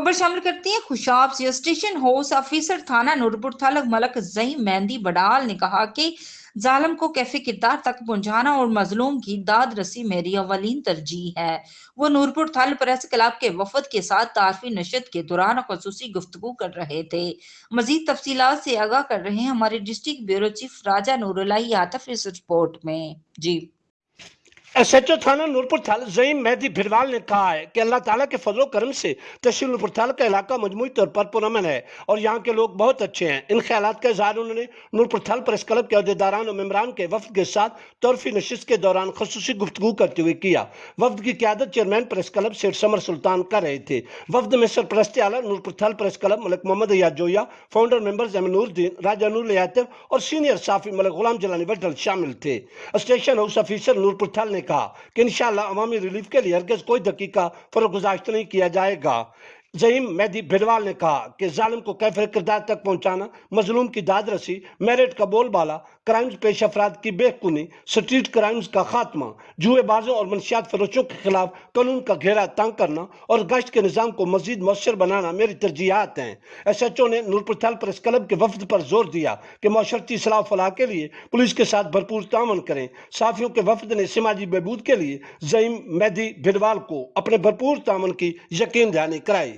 خبر شامل کرتی ہیں خوشاب سے۔ اسٹیشن ہاؤس آفیسر تھانہ نورپور تھل ملک زعیم مہندی بڈال نے کہا کہ ظالم کو کیفے کردار تک پہنچانا اور مظلوم کی داد رسی میری اولین ترجیح ہے۔ وہ نورپور تھل پریس کلب کے وفد کے ساتھ تعارفی نشست کے دوران خصوصی گفتگو کر رہے تھے۔ مزید تفصیلات سے آگاہ کر رہے ہیں ہمارے ڈسٹرکٹ بیورو چیف راجہ نور الہی عاطف اس رپورٹ میں۔ جی ایس ایچ او تھانہ نورپور تھل زعیم مہدی بھروال نے کہا ہے کہ اللہ تعالیٰ کے فضل و کرم سے تحصیل نورپور تھل کا علاقہ مجموعی طور پر پرامن ہے اور یہاں کے لوگ بہت اچھے ہیں۔ ان خیالات کا اظہار انہوں نے نورپور تھل پریس کلب کے عہدیداران اور ممبران کے وفد کے ساتھ تعارفی نشست کے دوران خصوصی گفتگو کرتے ہوئے کیا۔ وفد کی قیادت چیئرمین پریس کلب سیٹ سمر سلطان کر رہے تھے۔ وفد میں سرپرست اعلیٰ نورپور تھل پریس کلب ملک محمد ایاز جویا، فاؤنڈر ممبرز احمد نور الدین، راجہ نور الہی عاطف اور سینئر صحافی ملک غلام جلانی وڈل شامل تھے۔ اسٹیشن ہاؤس آفیسر نورپور تھل نے کہا کہ انشاءاللہ عوامی ریلیف کے لیے ہرگز کوئی دقیقہ فروگزاشت نہیں کیا جائے گا۔ زعیم مہدی بھروال نے کہا کہ ظالم کو کیفر کردار تک پہنچانا، مظلوم کی داد رسی، میرٹ کا بول بالا، کرائمز پیش افراد کی بے خونی، سٹریٹ کرائمز کا خاتمہ، جوئے بازوں اور منشیات فروشوں کے خلاف قانون کا گھیرا تنگ کرنا اور گشت کے نظام کو مزید مؤثر بنانا میری ترجیحات ہیں۔ ایس ایچ او نے نورپور تھل پریس کلب کے وفد پر زور دیا کہ معاشرتی اصلاح و فلاح کے لیے پولیس کے ساتھ بھرپور تعاون کریں۔ صحافیوں کے وفد نے سماجی بہبود کے لیے زعیم مہدی بھروال کو اپنے بھرپور تعاون کی یقین دہانی کرائی۔